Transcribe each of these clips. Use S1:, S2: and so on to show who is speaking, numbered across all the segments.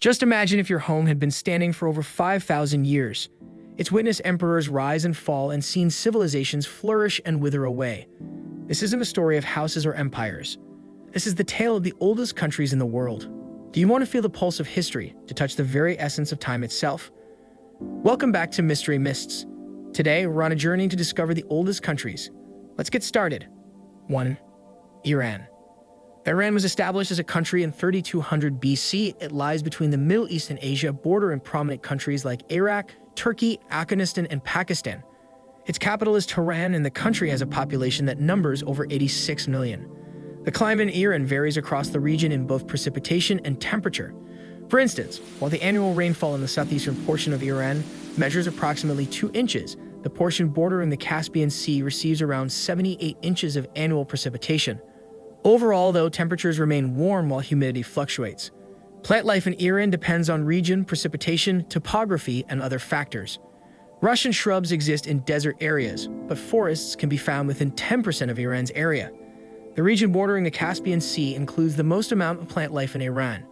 S1: Just imagine if your home had been standing for over 5,000 years. It's witnessed emperors rise and fall and seen civilizations flourish and wither away. This isn't a story of houses or empires. This is the tale of the oldest countries in the world. Do you want to feel the pulse of history, to touch the very essence of time itself? Welcome back to Mystery Mists. Today, we're on a journey to discover the oldest countries. Let's get started. 1. Iran. Iran was established as a country in 3200 BC. It lies between the Middle East and Asia border and prominent countries like Iraq, Turkey, Afghanistan, and Pakistan. Its capital is Tehran, and the country has a population that numbers over 86 million. The climate in Iran varies across the region in both precipitation and temperature. For instance, while the annual rainfall in the southeastern portion of Iran measures approximately 2 inches, the portion bordering the Caspian Sea receives around 78 inches of annual precipitation. Overall, though, temperatures remain warm while humidity fluctuates. Plant life in Iran depends on region, precipitation, topography, and other factors. Russian shrubs exist in desert areas, but forests can be found within 10% of Iran's area. The region bordering the Caspian Sea includes the most amount of plant life in Iran.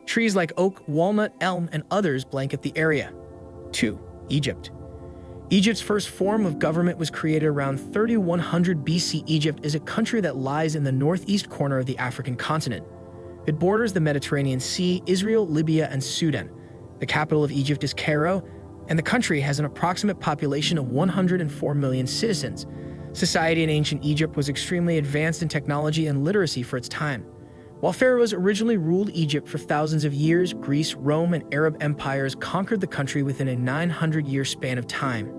S1: Trees like oak, walnut, elm, and others blanket the area. 2. Egypt. Egypt's first form of government was created around 3100 BC. Egypt is a country that lies in the northeast corner of the African continent. It borders the Mediterranean Sea, Israel, Libya, and Sudan. The capital of Egypt is Cairo, and the country has an approximate population of 104 million citizens. Society in ancient Egypt was extremely advanced in technology and literacy for its time. While pharaohs originally ruled Egypt for thousands of years, Greece, Rome, and Arab empires conquered the country within a 900-year span of time.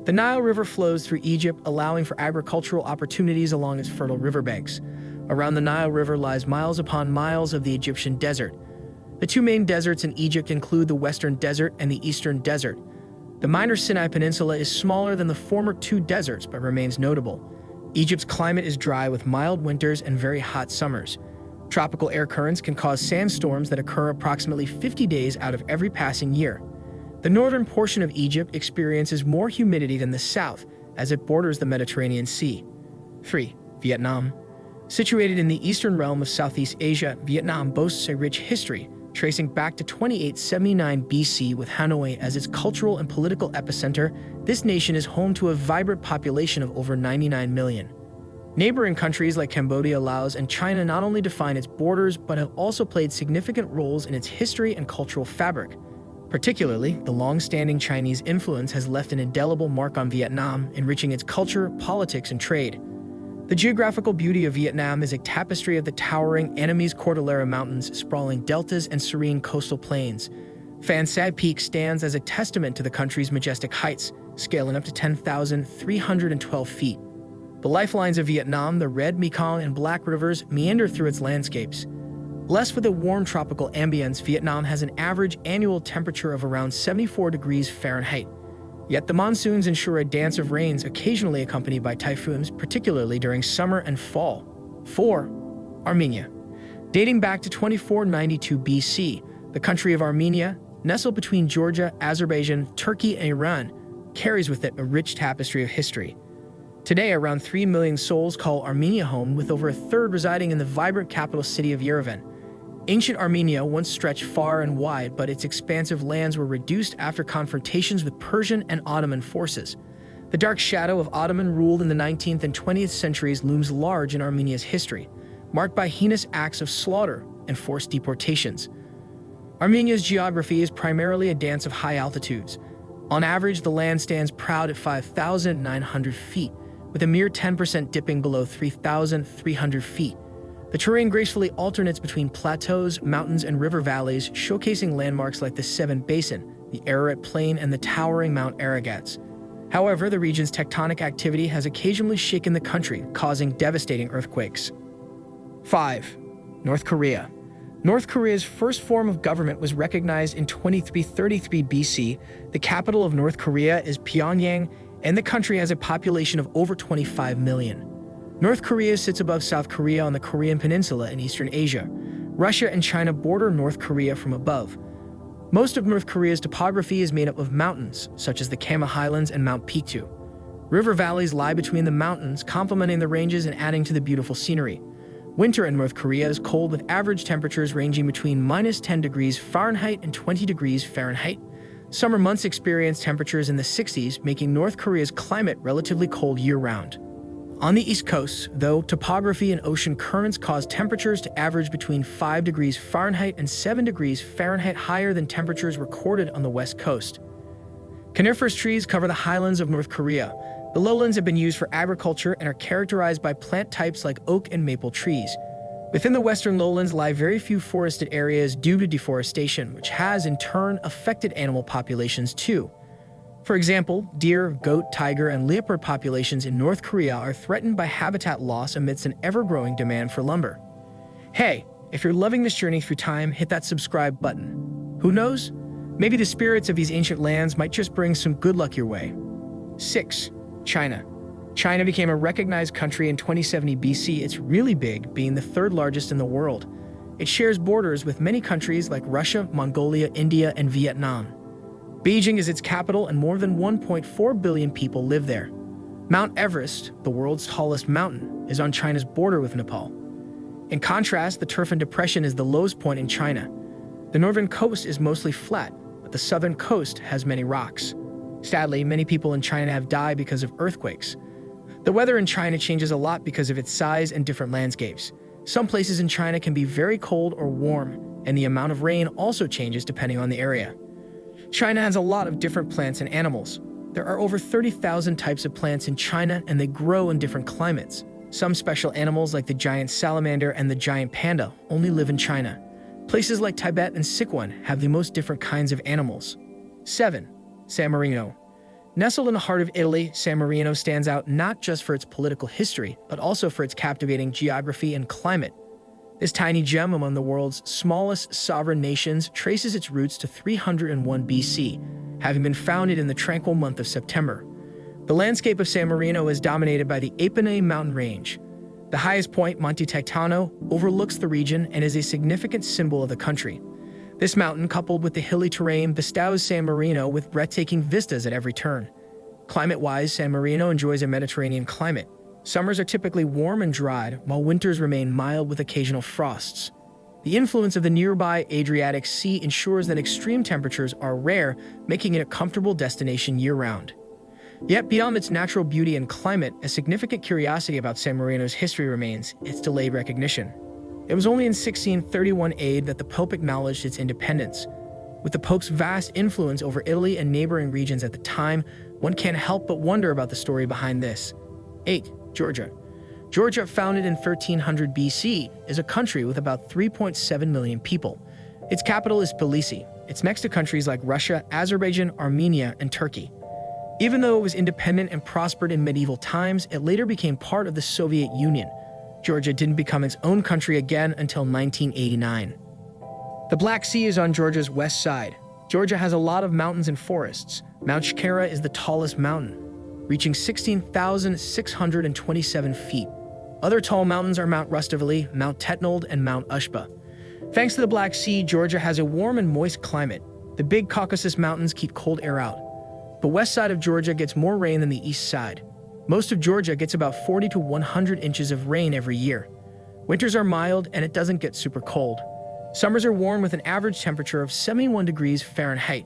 S1: The Nile River flows through Egypt, allowing for agricultural opportunities along its fertile riverbanks. Around the Nile River lies miles upon miles of the Egyptian desert. The two main deserts in Egypt include the Western Desert and the Eastern Desert. The minor Sinai Peninsula is smaller than the former two deserts but remains notable. Egypt's climate is dry with mild winters and very hot summers. Tropical air currents can cause sandstorms that occur approximately 50 days out of every passing year. The northern portion of Egypt experiences more humidity than the south, as it borders the Mediterranean Sea. 3. Vietnam. Situated in the eastern realm of Southeast Asia, Vietnam boasts a rich history, tracing back to 2879 BC with Hanoi as its cultural and political epicenter. This nation is home to a vibrant population of over 99 million. Neighboring countries like Cambodia, Laos, and China not only define its borders, but have also played significant roles in its history and cultural fabric. Particularly, the long-standing Chinese influence has left an indelible mark on Vietnam, enriching its culture, politics, and trade. The geographical beauty of Vietnam is a tapestry of the towering Annamese Cordillera Mountains, sprawling deltas, and serene coastal plains. Phan Sat Peak stands as a testament to the country's majestic heights, scaling up to 10,312 feet. The lifelines of Vietnam, the Red, Mekong, and Black Rivers, meander through its landscapes. Blessed with a warm tropical ambience, Vietnam has an average annual temperature of around 74 degrees Fahrenheit. Yet the monsoons ensure a dance of rains, occasionally accompanied by typhoons, particularly during summer and fall. 4. Armenia. Dating back to 2492 BC, the country of Armenia, nestled between Georgia, Azerbaijan, Turkey, and Iran, carries with it a rich tapestry of history. Today, around 3 million souls call Armenia home, with over a third residing in the vibrant capital city of Yerevan. Ancient Armenia once stretched far and wide, but its expansive lands were reduced after confrontations with Persian and Ottoman forces. The dark shadow of Ottoman rule in the 19th and 20th centuries looms large in Armenia's history, marked by heinous acts of slaughter and forced deportations. Armenia's geography is primarily a dance of high altitudes. On average, the land stands proud at 5,900 feet, with a mere 10% dipping below 3,300 feet. The terrain gracefully alternates between plateaus, mountains, and river valleys, showcasing landmarks like the Seven Basin, the Ararat Plain, and the towering Mount Aragats. However, the region's tectonic activity has occasionally shaken the country, causing devastating earthquakes. 5. North Korea. North Korea's first form of government was recognized in 2333 BC. The capital of North Korea is Pyongyang, and the country has a population of over 25 million. North Korea sits above South Korea on the Korean Peninsula in Eastern Asia. Russia and China border North Korea from above. Most of North Korea's topography is made up of mountains, such as the Kama Highlands and Mount Pictou. River valleys lie between the mountains, complementing the ranges and adding to the beautiful scenery. Winter in North Korea is cold with average temperatures ranging between -10 degrees Fahrenheit and 20 degrees Fahrenheit. Summer months experience temperatures in the 60s, making North Korea's climate relatively cold year-round. On the East Coast, though, topography and ocean currents cause temperatures to average between 5 degrees Fahrenheit and 7 degrees Fahrenheit higher than temperatures recorded on the West Coast. Coniferous trees cover the highlands of North Korea. The lowlands have been used for agriculture and are characterized by plant types like oak and maple trees. Within the western lowlands lie very few forested areas due to deforestation, which has, in turn, affected animal populations too. For example, deer, goat, tiger, and leopard populations in North Korea are threatened by habitat loss amidst an ever-growing demand for lumber. Hey, if you're loving this journey through time, hit that subscribe button. Who knows? Maybe the spirits of these ancient lands might just bring some good luck your way. 6. China. China became a recognized country in 2070 BC. It's really big, being the third largest in the world. It shares borders with many countries like Russia, Mongolia, India, and Vietnam. Beijing is its capital, and more than 1.4 billion people live there. Mount Everest, the world's tallest mountain, is on China's border with Nepal. In contrast, the Turfan Depression is the lowest point in China. The northern coast is mostly flat, but the southern coast has many rocks. Sadly, many people in China have died because of earthquakes. The weather in China changes a lot because of its size and different landscapes. Some places in China can be very cold or warm, and the amount of rain also changes depending on the area. China has a lot of different plants and animals. There are over 30,000 types of plants in China, and they grow in different climates. Some special animals like the giant salamander and the giant panda only live in China. Places like Tibet and Sichuan have the most different kinds of animals. 7. San Marino. Nestled in the heart of Italy, San Marino stands out not just for its political history, but also for its captivating geography and climate. This tiny gem among the world's smallest sovereign nations traces its roots to 301 BC, having been founded in the tranquil month of September. The landscape of San Marino is dominated by the Apennine mountain range. The highest point, Monte Titano, overlooks the region and is a significant symbol of the country. This mountain, coupled with the hilly terrain, bestows San Marino with breathtaking vistas at every turn. Climate-wise, San Marino enjoys a Mediterranean climate. Summers are typically warm and dried, while winters remain mild with occasional frosts. The influence of the nearby Adriatic Sea ensures that extreme temperatures are rare, making it a comfortable destination year-round. Yet beyond its natural beauty and climate, a significant curiosity about San Marino's history remains: its delayed recognition. It was only in 1631 AD that the Pope acknowledged its independence. With the Pope's vast influence over Italy and neighboring regions at the time, one can't help but wonder about the story behind this. 8. Georgia. Georgia, founded in 1300 BC, is a country with about 3.7 million people. Its capital is Tbilisi. It's next to countries like Russia, Azerbaijan, Armenia, and Turkey. Even though it was independent and prospered in medieval times, it later became part of the Soviet Union. Georgia didn't become its own country again until 1989. The Black Sea is on Georgia's west side. Georgia has a lot of mountains and forests. Mount Shkara is the tallest mountain, reaching 16,627 feet. Other tall mountains are Mount Rustaveli, Mount Tetnold, and Mount Ushba. Thanks to the Black Sea, Georgia has a warm and moist climate. The big Caucasus Mountains keep cold air out. The west side of Georgia gets more rain than the east side. Most of Georgia gets about 40 to 100 inches of rain every year. Winters are mild, and it doesn't get super cold. Summers are warm with an average temperature of 71 degrees Fahrenheit.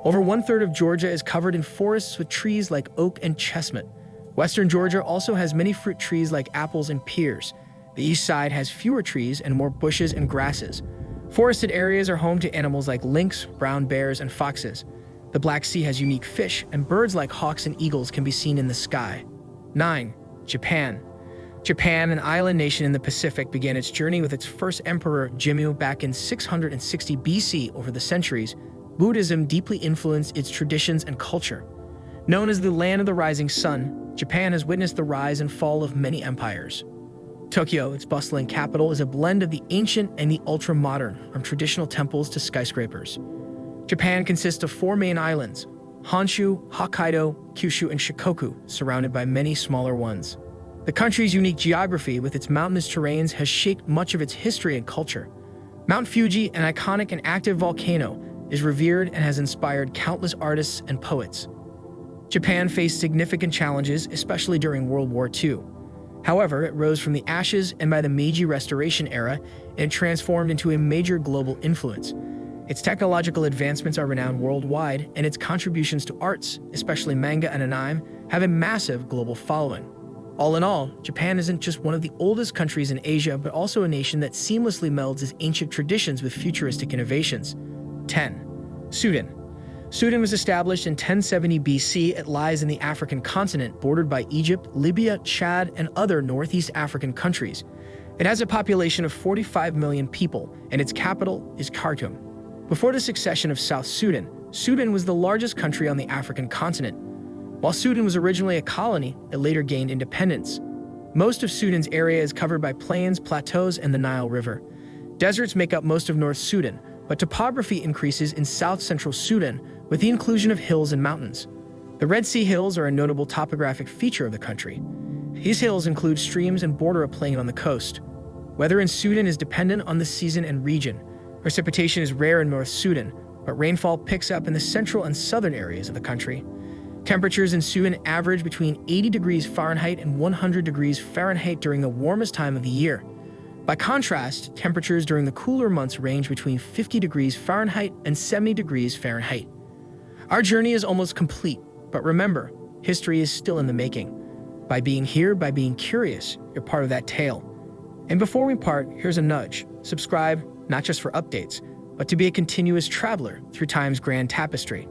S1: Over one-third of Georgia is covered in forests with trees like oak and chestnut. Western Georgia also has many fruit trees like apples and pears. The east side has fewer trees and more bushes and grasses. Forested areas are home to animals like lynx, brown bears, and foxes. The Black Sea has unique fish, and birds like hawks and eagles can be seen in the sky. 9. Japan. Japan, an island nation in the Pacific, began its journey with its first emperor, Jimmu, back in 660 BC. Over the centuries, Buddhism deeply influenced its traditions and culture. Known as the land of the rising sun, Japan has witnessed the rise and fall of many empires. Tokyo, its bustling capital, is a blend of the ancient and the ultra-modern, from traditional temples to skyscrapers. Japan consists of 4 main islands: Honshu, Hokkaido, Kyushu, and Shikoku, surrounded by many smaller ones. The country's unique geography with its mountainous terrains has shaped much of its history and culture. Mount Fuji, an iconic and active volcano, is revered and has inspired countless artists and poets. Japan faced significant challenges, especially during World War II. However, it rose from the ashes, and by the Meiji Restoration era, it transformed into a major global influence. Its technological advancements are renowned worldwide, and its contributions to arts, especially manga and anime, have a massive global following. All in all, Japan isn't just one of the oldest countries in Asia, but also a nation that seamlessly melds its ancient traditions with futuristic innovations. 10. Sudan. Sudan was established in 1070 BC. It lies in the African continent, bordered by Egypt, Libya, Chad, and other Northeast African countries. It has a population of 45 million people, and its capital is Khartoum. Before the succession of South Sudan, Sudan was the largest country on the African continent. While Sudan was originally a colony, it later gained independence. Most of Sudan's area is covered by plains, plateaus, and the Nile River. Deserts make up most of North Sudan, but topography increases in south-central Sudan with the inclusion of hills and mountains. The Red Sea Hills are a notable topographic feature of the country. These hills include streams and border a plain on the coast. Weather in Sudan is dependent on the season and region. Precipitation is rare in North Sudan, but rainfall picks up in the central and southern areas of the country. Temperatures in Sudan average between 80 degrees Fahrenheit and 100 degrees Fahrenheit during the warmest time of the year. By contrast, temperatures during the cooler months range between 50 degrees Fahrenheit and 70 degrees Fahrenheit. Our journey is almost complete, but remember, history is still in the making. By being here, by being curious, you're part of that tale. And before we part, here's a nudge. Subscribe, not just for updates, but to be a continuous traveler through time's grand tapestry.